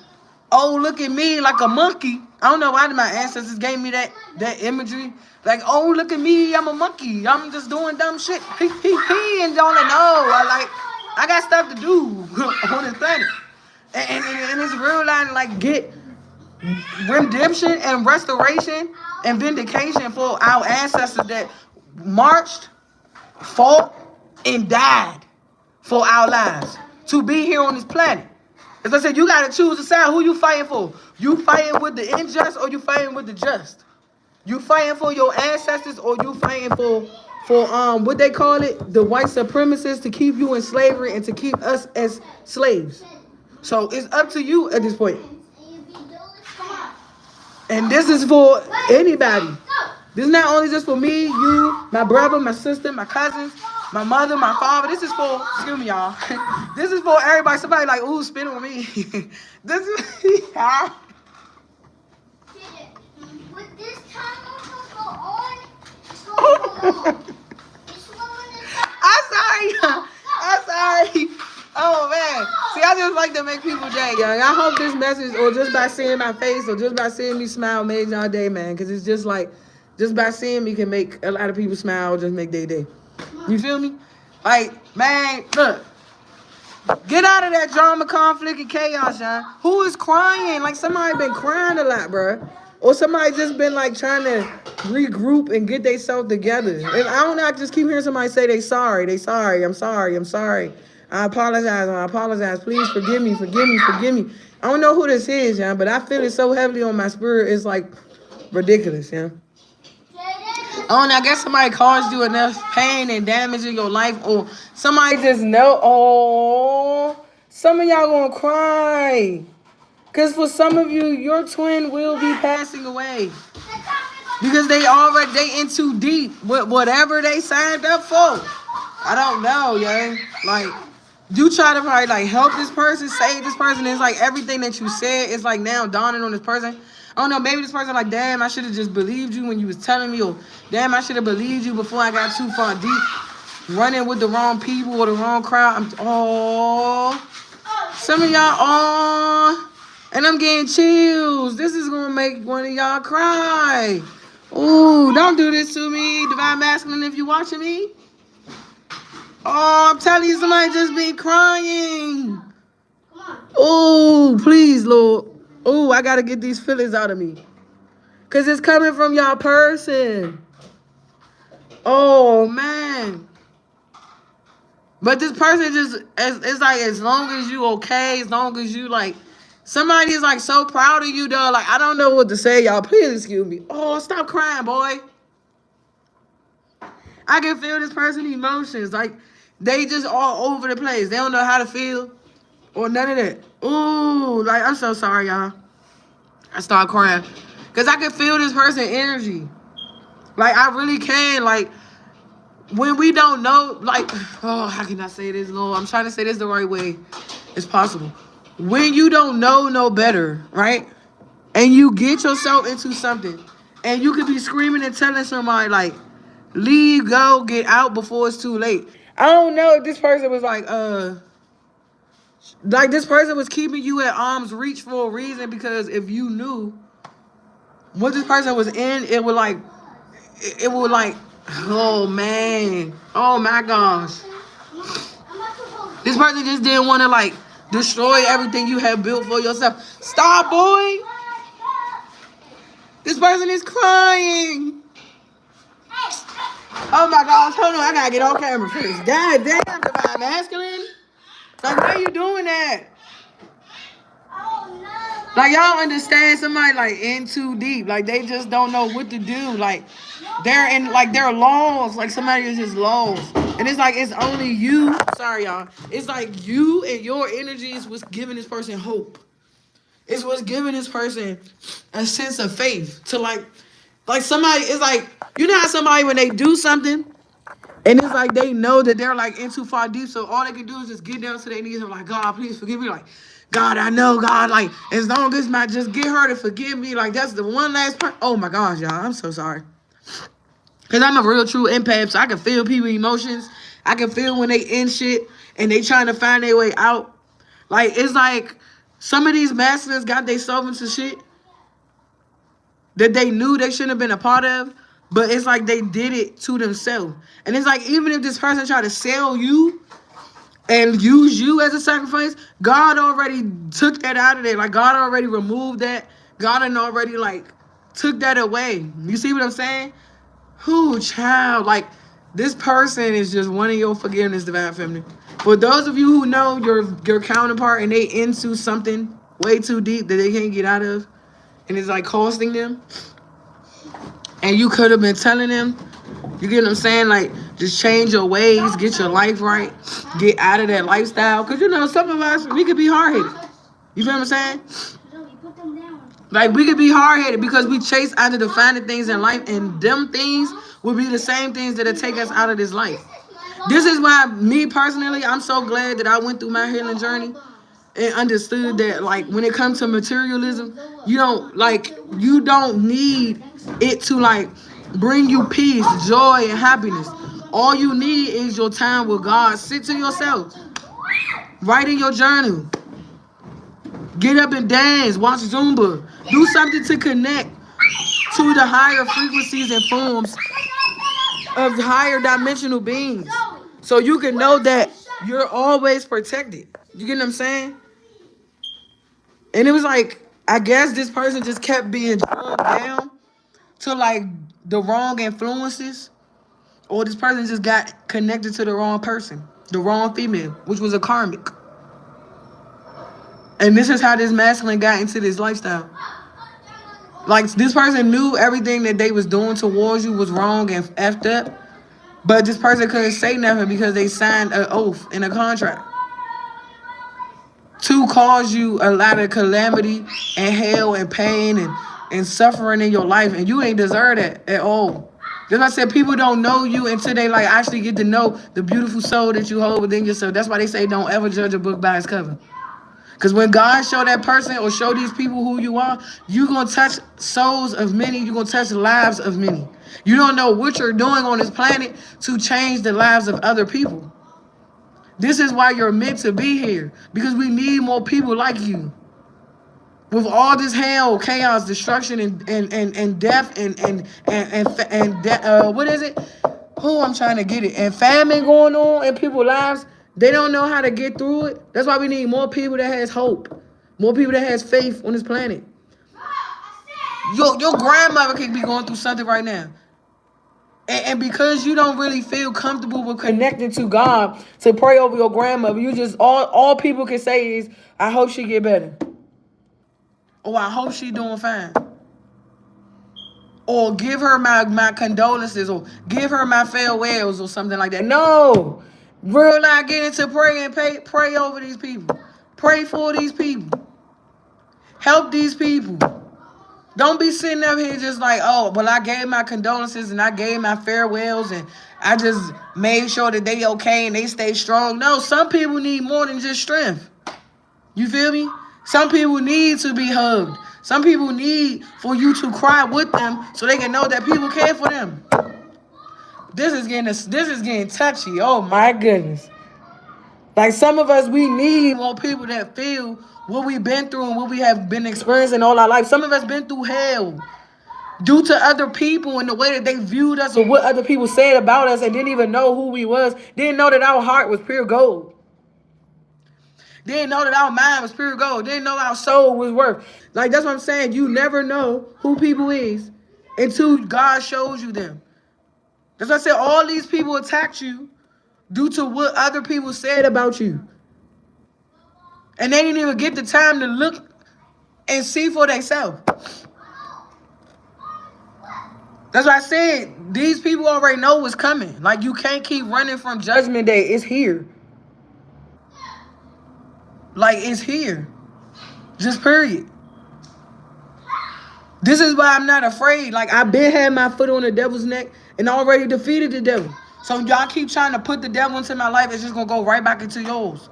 oh, look at me like a monkey. I don't know why my ancestors gave me that imagery. Like, oh, look at me, I'm a monkey. I'm just doing dumb shit. And y'all know, I got stuff to do on this planet. And it's real line, like, get redemption and restoration and vindication for our ancestors that marched, fought, and died for our lives to be here on this planet. As I said, you got to choose a side. Who you fighting for? You fighting with the unjust or you fighting with the just? You fighting for your ancestors or you fighting for what they call it, the white supremacists, to keep you in slavery and to keep us as slaves? So it's up to you at this point. And this is for anybody. This is not only just for me, you, my brother, my sister, my cousins, my mother, my father. This is for, excuse me, y'all. This is for everybody. Somebody like, ooh, spin on me. This is, With this time go on, it's going to go on. I'm sorry. Oh, man. See, I just like to make people day, young. I hope this message, or just by seeing my face, or just by seeing me smile, made y'all day, man. Because it's just like, just by seeing me can make a lot of people smile, just make their day. You feel me? Like, man, look. Get out of that drama, conflict, and chaos, y'all. Who is crying? Like, somebody been crying a lot, bro. Or somebody just been, like, trying to regroup and get themselves together. And I don't know, I just keep hearing somebody say they sorry. I'm sorry. I apologize. Please forgive me. I don't know who this is, yeah, but I feel it so heavily on my spirit. It's like ridiculous, yeah. Oh, and I guess somebody caused you enough pain and damage in your life, or somebody just know. Oh, Some of y'all gonna cry. Because for some of you, your twin will be passing away. Because they in too deep with whatever they signed up for. I don't know, yo. Like, you try to probably like help this person, save this person. It's like everything that you said is like now dawning on this person. I don't know, maybe this person like, damn, I should have just believed you when you was telling me, or damn, I should have believed you before I got too far deep, running with the wrong people or the wrong crowd. Some of y'all, and I'm getting chills. This is gonna make one of y'all cry. Ooh, don't do this to me, Divine Masculine, if you watching me. Oh, I'm telling you, somebody just been crying. Oh, please, Lord. Oh, I gotta get these feelings out of me. Cause it's coming from y'all person. Oh, man. But this person just, it's like, as long as you okay, as long as you like, somebody is like so proud of you, though. Like, I don't know what to say, y'all. Please excuse me. Oh, stop crying, boy. I can feel this person's emotions. Like, they just all over the place. They don't know how to feel or none of that. Ooh, like, I'm so sorry, y'all. I start crying. Because I can feel this person's energy. Like, I really can. Like, when we don't know, like, oh, how can I say this, Lord? I'm trying to say this the right way as possible. When you don't know no better, right? And you get yourself into something, and you could be screaming and telling somebody, like, leave, go, get out before it's too late. I don't know if this person was like this person was keeping you at arm's reach for a reason, because if you knew what this person was in, it would like, oh man, oh my gosh. This person just didn't want to like destroy everything you have built for yourself. Stop, boy. This person is crying. Oh my gosh, hold on, I gotta get on camera for this. God damn, Divine Masculine. Like, why are you doing that? Like, y'all understand somebody like in too deep. Like, they just don't know what to do. Like, they're in, like, they're lost. Like, somebody is just lost. And it's like, it's only you. Sorry, y'all. It's like you and your energy is what's giving this person hope. It's what's giving this person a sense of faith to like somebody, it's like, you know how somebody, when they do something, and it's like they know that they're like in too far deep, so all they can do is just get down to their knees and like, God, please forgive me. Like, God, I know, God, like, as long as I just get her to forgive me, like, that's the one last part. Oh my gosh, y'all, I'm so sorry. Because I'm a real true empath, so I can feel people's emotions. I can feel when they in shit and they trying to find their way out. Like, it's like some of these masculines got themselves into shit that they knew they shouldn't have been a part of, but it's like they did it to themselves. And it's like, even if this person tried to sell you and use you as a sacrifice, God already took that out of there. Like, God already removed that. God had already, like, took that away. You see what I'm saying? Who, child? Like, this person is just wanting your forgiveness, Divine Feminine. For those of you who know your counterpart and they into something way too deep that they can't get out of, and it's like costing them, and you could have been telling them, you get what I'm saying? Like, just change your ways, get your life right, get out of that lifestyle. Because, you know, some of us, we could be hard-headed. You feel what I'm saying? Like, we could be hard-headed because we chase after the finer things in life, and them things will be the same things that'll take us out of this life. This is why, me personally, I'm so glad that I went through my healing journey and understood that, like, when it comes to materialism, you don't need it to, like, bring you peace, joy, and happiness. All you need is your time with God. Sit to yourself. Write in your journal. Get up and dance. Watch Zumba. Do something to connect to the higher frequencies and forms of higher dimensional beings, so you can know that you're always protected. You get what I'm saying? And it was like, I guess this person just kept being drugged down to like the wrong influences, or this person just got connected to the wrong person, the wrong female, which was a karmic. And this is how this masculine got into this lifestyle. Like, this person knew everything that they was doing towards you was wrong and effed up, but this person couldn't say nothing because they signed an oath in a contract. to cause you a lot of calamity and hell and pain and suffering in your life, and you ain't deserve that at all. That's why I said people don't know you until they like actually get to know the beautiful soul that you hold within yourself. That's why they say don't ever judge a book by its cover. Because when God show that person or show these people who you are, you're going to touch souls of many. You're going to touch the lives of many. You don't know what you're doing on this planet to change the lives of other people. This is why you're meant to be here. Because we need more people like you. With all this hell, chaos, destruction, and death, what is it? I'm trying to get it. And famine going on in people's lives. They don't know how to get through it. That's why we need more people that has hope. More people that has faith on this planet. Your grandmother could be going through something right now. And because you don't really feel comfortable with connecting to God to pray over your grandmother, you just all people can say is, I hope she get better. Or I hope she doing fine. Or give her my condolences, or give her my farewells, or something like that. No. Real life, get into prayer and pray over these people. Pray for these people. Help these people. Don't be sitting up here just like, oh, well, I gave my condolences and I gave my farewells and I just made sure that they okay and they stay strong. No, some people need more than just strength. You feel me? Some people need to be hugged. Some people need for you to cry with them so they can know that people care for them. This is getting touchy. Oh my goodness. Like some of us, we need more people that feel what we've been through and what we have been experiencing all our life. Some of us been through hell due to other people and the way that they viewed us or what other people said about us and didn't even know who we was. Didn't know that our heart was pure gold. Didn't know that our mind was pure gold. Didn't know our soul was worth. Like, that's what I'm saying. You never know who people is until God shows you them. That's why I said all these people attacked you due to what other people said about you. And they didn't even get the time to look and see for themselves. That's why I said these people already know what's coming. Like, you can't keep running from Judgment Day. It's here. Like, it's here. Just period. This is why I'm not afraid. Like, I've been had my foot on the devil's neck and already defeated the devil. So y'all keep trying to put the devil into my life, it's just going to go right back into yours.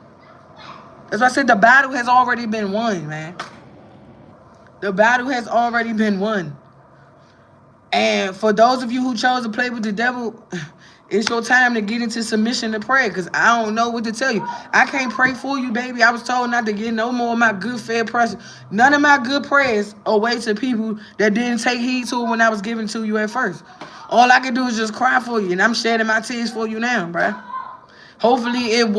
That's why I said the battle has already been won, man. The battle has already been won. And for those of you who chose to play with the devil, it's your time to get into submission to prayer, because I don't know what to tell you. I can't pray for you, baby. I was told not to get no more of my good, fair prayers. None of my good prayers are way to people that didn't take heed to it when I was giving to you at first. All I can do is just cry for you, and I'm shedding my tears for you now, bruh. Hopefully it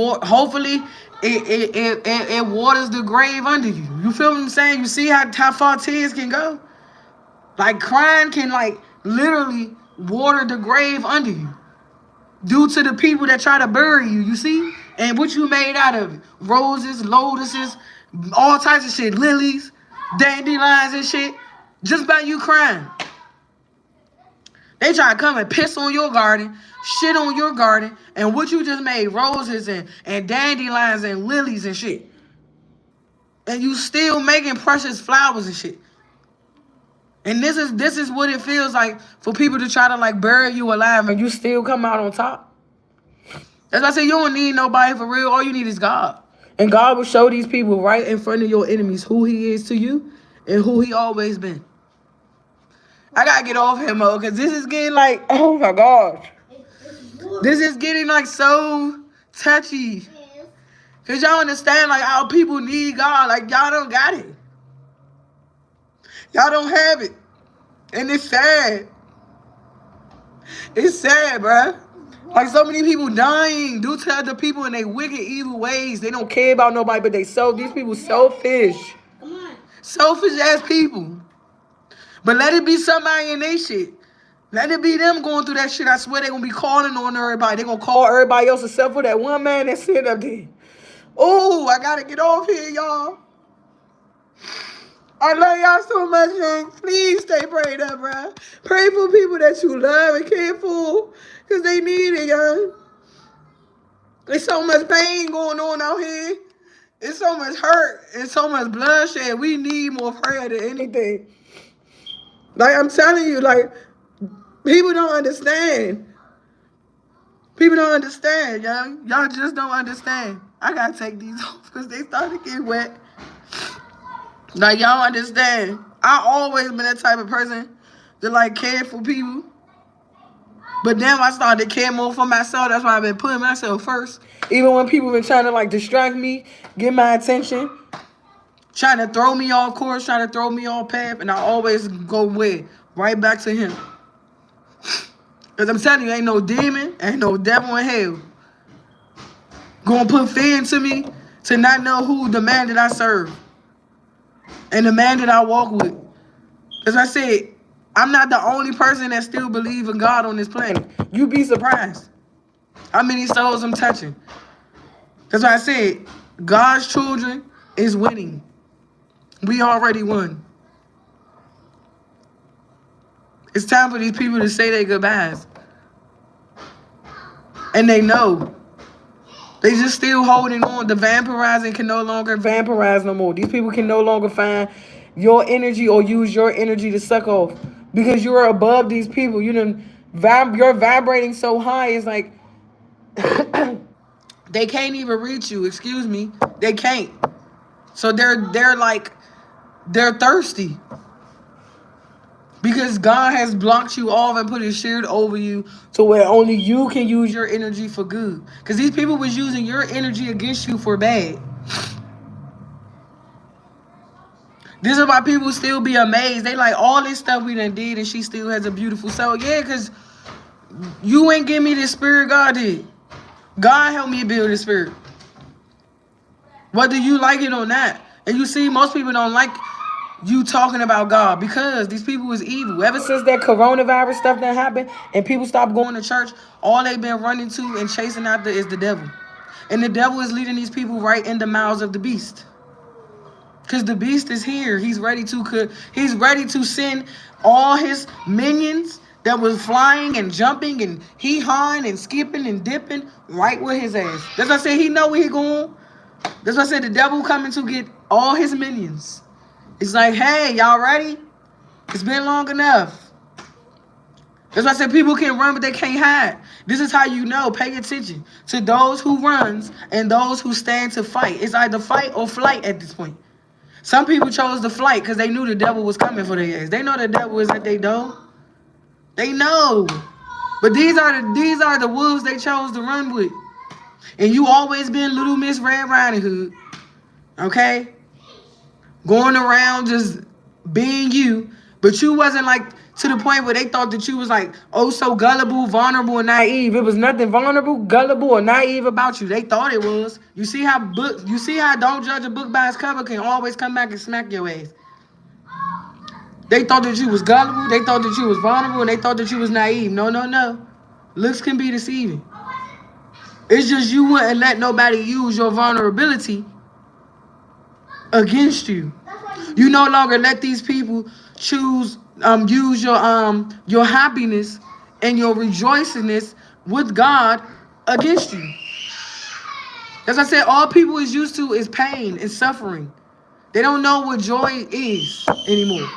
waters the grave under you. You feel what I'm saying? You see how far tears can go? Like, crying can, like, literally water the grave under you. Due to the people that try to bury you, you see? And what you made out of it. Roses, lotuses, all types of shit. Lilies, dandelions and shit. Just by you crying. They try to come and piss on your garden, shit on your garden, and what you just made, roses and dandelions and lilies and shit. And you still making precious flowers and shit. And this is what it feels like for people to try to, like, bury you alive and you still come out on top. As I say, you don't need nobody for real. All you need is God. And God will show these people right in front of your enemies who he is to you and who he always been. I gotta get off him, Mo, because this is getting like, oh my gosh. This is getting like so touchy. Because y'all understand, like, our people need God. Like, y'all don't got it. Y'all don't have it. And it's sad. It's sad, bruh. Like, so many people dying due to other people and they wicked, evil ways. They don't care about nobody, but these people selfish. Selfish ass people. But let it be somebody in their shit. Let it be them going through that shit. I swear they're going to be calling on everybody. They're going to call everybody else except for that one man that sit up there. Oh, I got to get off here, y'all. I love y'all so much, man. Please stay prayed up, bro. Pray for people that you love and care for, because they need it, y'all. There's so much pain going on out here. It's so much hurt. It's so much bloodshed. We need more prayer than anything. Like, I'm telling you, like, people don't understand. People don't understand, y'all. Y'all just don't understand. I gotta take these off because they start to get wet. Like, y'all understand. I always been that type of person that, like, care for people. But then I started to care more for myself. That's why I've been putting myself first. Even when people been trying to, like, distract me, get my attention, trying to throw me off course, trying to throw me off path, and I always go where? Right back to him. Because I'm telling you, ain't no demon, ain't no devil in hell gonna put fear into me to not know who the man that I serve and the man that I walk with. As I said, I'm not the only person that still believes in God on this planet. You'd be surprised how many souls I'm touching. That's why I said, God's children is winning. We already won. It's time for these people to say their goodbyes. And they know. They just still holding on. The vampirizing can no longer vampirize no more. These people can no longer find your energy or use your energy to suck off. Because you're above these people. You're vibrating so high, it's like they can't even reach you. Excuse me. They can't. So they're thirsty. Because God has blocked you off and put his shield over you to where only you can use your energy for good. Because these people was using your energy against you for bad. This is why people still be amazed. They like all this stuff we done did and she still has a beautiful soul. Yeah, because you ain't give me the spirit God did. God helped me build the spirit. Whether you like it or not. And you see, most people don't like you talking about God because these people is evil. Ever since that coronavirus stuff that happened and people stopped going to church, all they've been running to and chasing after is the devil. And the devil is leading these people right in the mouths of the beast. Because the beast is here. He's ready to send all his minions that was flying and jumping and hee-hawing and skipping and dipping right with his ass. That's why I said he know where he going. That's why I said the devil coming to get all his minions. It's like, hey, y'all ready? It's been long enough. That's why I said people can run, but they can't hide. This is how you know. Pay attention to those who runs and those who stand to fight. It's either fight or flight at this point. Some people chose to flight because they knew the devil was coming for their ass. They know the devil is at their door. They know. But these are the wolves they chose to run with. And you always been Little Miss Red Riding Hood. Okay? Going around just being you, but you wasn't like to the point where they thought that you was like, oh, so gullible, vulnerable, and naive. It was nothing vulnerable, gullible, or naive about you. They thought it was. You see how don't judge a book by its cover can always come back and smack your ass. They thought that you was gullible, they thought that you was vulnerable, and they thought that you was naive. No. Looks can be deceiving. It's just you wouldn't let nobody use your vulnerability against you. You no longer let these people use your happiness and your rejoicingness with God against you. As I said, all people is used to is pain and suffering. They don't know what joy is anymore.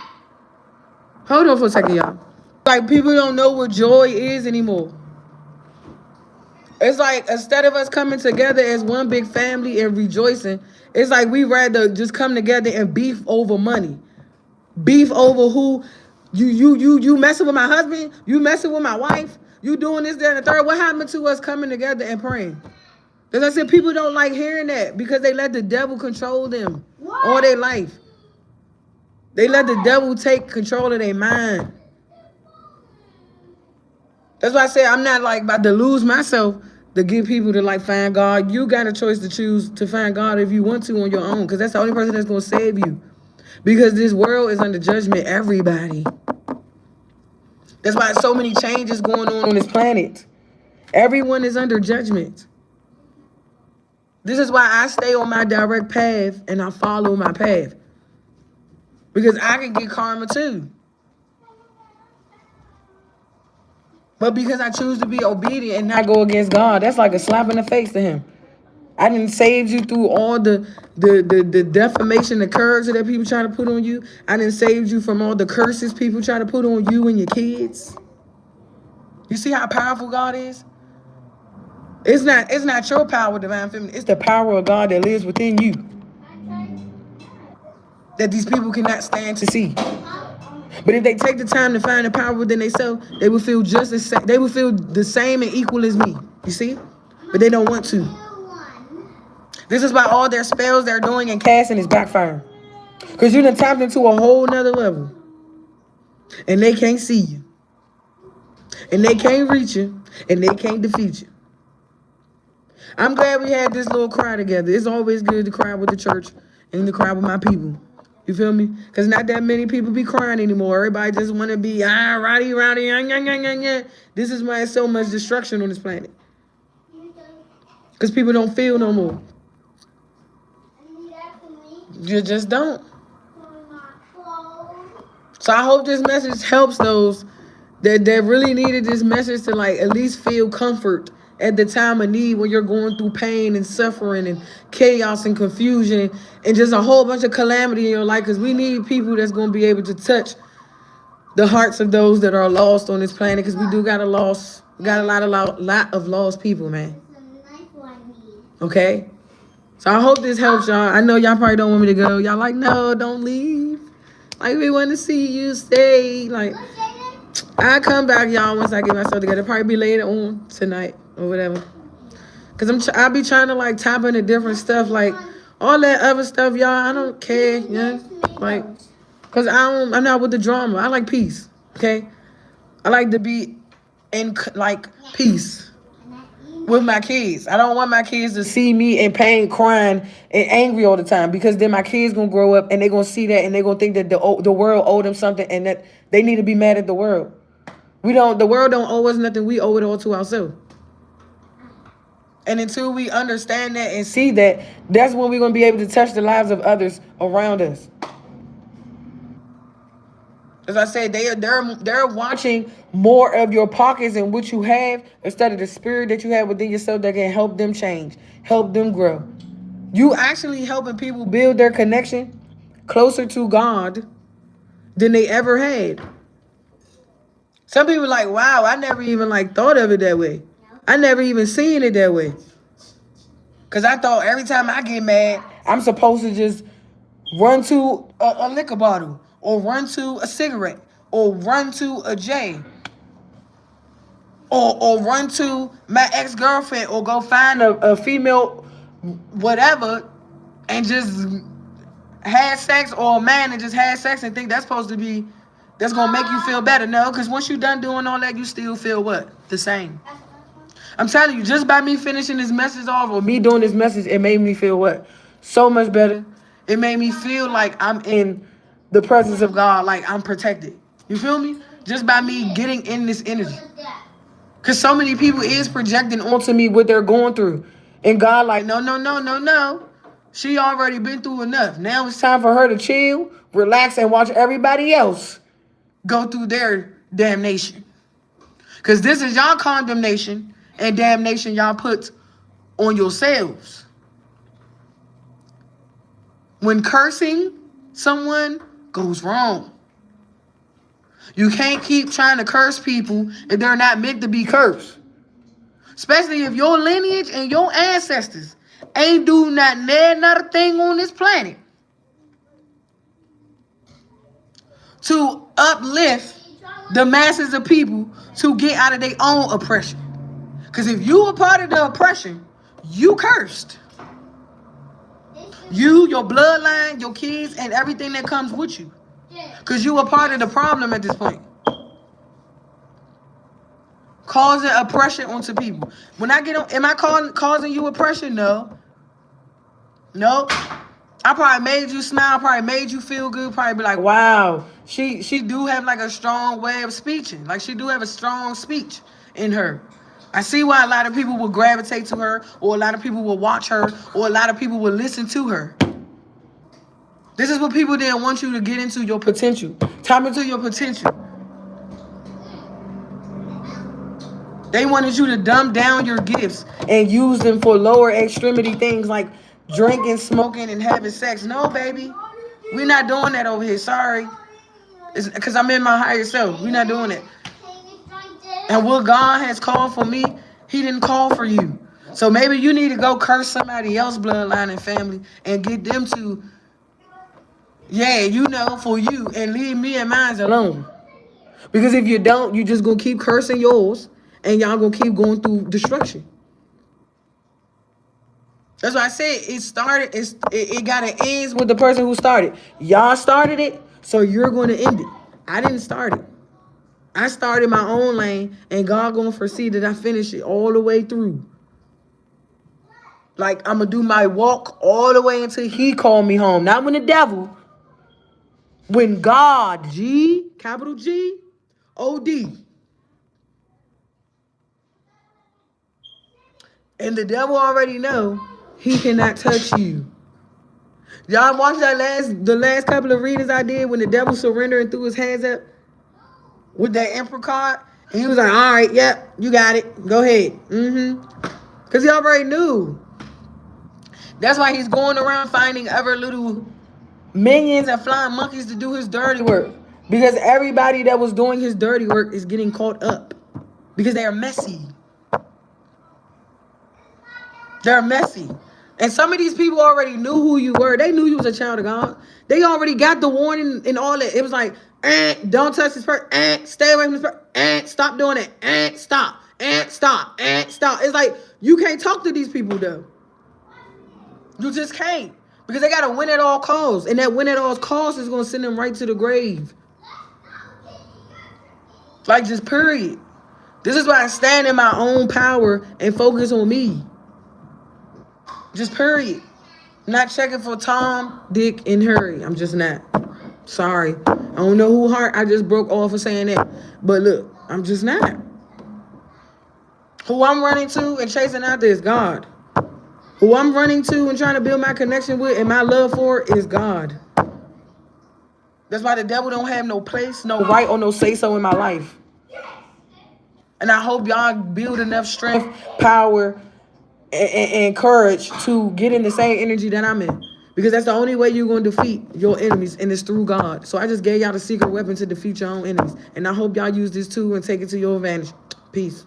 Hold on for a second, y'all. Like, people don't know what joy is anymore. It's like, instead of us coming together as one big family and rejoicing, it's like we rather just come together and beef over money. Beef over who you messing with my husband, you messing with my wife, you doing this, that, and the third. What happened to us coming together and praying? As I said, people don't like hearing that because they let the devil control them all their life. They let the devil take control of their mind. That's why I say I'm not like about to lose myself to get people to like find God. You got a choice to choose to find God if you want to on your own, because that's the only person that's going to save you. Because this world is under judgment, everybody. That's why so many changes going on this planet. Everyone is under judgment. This is why I stay on my direct path and I follow my path. Because I can get karma too. But because I choose to be obedient and not go against God, that's like a slap in the face to him. I done saved you through all the defamation, the character that people try to put on you. I done saved you from all the curses people try to put on you and your kids. You see how powerful God is? It's not your power, divine feminine. It's the power of God that lives within you that these people cannot stand to see. But if they take the time to find the power within themselves, they will feel just as they will feel the same and equal as me. You see? But they don't want to. This is why all their spells they're doing and casting is backfiring. Because you done tapped into a whole nother level. And they can't see you. And they can't reach you. And they can't defeat you. I'm glad we had this little cry together. It's always good to cry with the church and to cry with my people. You feel me? Because not that many people be crying anymore. Everybody just want to be, rowdy, yeah. This is why it's so much destruction on this planet. Because people don't feel no more. You just don't. So I hope this message helps those that really needed this message to like at least feel comfort at the time of need when you're going through pain and suffering and chaos and confusion and just a whole bunch of calamity in your life, because we need people that's going to be able to touch the hearts of those that are lost on this planet, because we do got a lot of lost people, man. Okay? So I hope this helps y'all. I know y'all probably don't want me to go. Y'all like, no, don't leave. Like, we want to see you stay. Like, I come back, y'all, once I get myself together. Probably be later on tonight or whatever. Because I'll be trying to, like, tap into different stuff. Like, all that other stuff, y'all, I don't care. You know? Like, because I'm not with the drama. I like peace, okay? I like to be in, like, peace with my kids. I don't want my kids to see me in pain, crying, and angry all the time, because then my kids gonna grow up and they gonna see that and they gonna think that the world owed them something and that they need to be mad at the world. The world don't owe us nothing. We owe it all to ourselves. And until we understand that and see that, that's when we're gonna be able to touch the lives of others around us. As I said, they're watching more of your pockets and what you have instead of the spirit that you have within yourself that can help them change, help them grow. You actually helping people build their connection closer to God than they ever had. Some people are like, wow, I never even like thought of it that way. I never even seen it that way. Because I thought every time I get mad, I'm supposed to just run to a liquor bottle, or run to a cigarette, or run to a J, or run to my ex-girlfriend, or go find a female whatever and just have sex, or a man and just have sex and think that's gonna make you feel better. No, because once you're done doing all that, you still feel what? The same. I'm telling you, just by me finishing this message off, or me doing this message, it made me feel what? So much better. It made me feel like I'm in the presence of God, like I'm protected. You feel me? Just by me getting in this energy. Because so many people is projecting onto me what they're going through. And God like, no. She already been through enough. Now it's time for her to chill, relax, and watch everybody else go through their damnation. Because this is y'all condemnation and damnation y'all put on yourselves. When cursing someone goes wrong. You can't keep trying to curse people if they're not meant to be cursed. Especially if your lineage and your ancestors ain't do not a thing on this planet to uplift the masses of people to get out of their own oppression. Because if you were part of the oppression, you cursed. You, your bloodline, your kids, and everything that comes with you. Because you were part of the problem at this point. Causing oppression onto people. When I get on, am I causing you oppression? No. I probably made you smile, probably made you feel good, probably be like, wow, she do have like a strong way of speaking. Like she do have a strong speech in her. I see why a lot of people will gravitate to her, or a lot of people will watch her, or a lot of people will listen to her. This is what people didn't want you to get into, your potential. Tap into your potential. They wanted you to dumb down your gifts and use them for lower extremity things like drinking, smoking, and having sex. No, baby. We're not doing that over here. Sorry. It's because I'm in my higher self. We're not doing it. And what God has called for me, he didn't call for you. So maybe you need to go curse somebody else's bloodline and family and get them to, for you, and leave me and mine alone. Because if you don't, you just going to keep cursing yours and y'all going to keep going through destruction. That's why I said it got to end with the person who started. Y'all started it, so you're going to end it. I didn't start it. I started my own lane, and God going to foresee that I finish it all the way through. Like, I'm going to do my walk all the way until he called me home. Not when the devil. When God, G, capital G, O-D. And the devil already know he cannot touch you. Y'all watch the last couple of readings I did when the devil surrendered and threw his hands up with that emperor card? And he was like, all right, yep, you got it. Go ahead. Because he already knew. That's why he's going around finding other little minions and flying monkeys to do his dirty work. Because everybody that was doing his dirty work is getting caught up. Because they are messy. They're messy. And some of these people already knew who you were. They knew you was a child of God. They already got the warning and all that. It was like, don't touch this person. Stay away from this person. Stop doing it. Stop. Stop. Stop. It's like, you can't talk to these people, though. You just can't. Because they got to win at all costs. And that win at all costs is going to send them right to the grave. Like, just period. This is why I stand in my own power and focus on me. Just period. Not checking for Tom, Dick, and Harry. I'm just not. Sorry. I don't know who heart I just broke off for saying that. But look, I'm just not. Who I'm running to and chasing after is God. Who I'm running to and trying to build my connection with and my love for is God. That's why the devil don't have no place, no right, or no say-so in my life. And I hope y'all build enough strength, power, and courage to get in the same energy that I'm in. Because that's the only way you're going to defeat your enemies, and it's through God. So I just gave y'all the secret weapon to defeat your own enemies. And I hope y'all use this tool and take it to your advantage. Peace.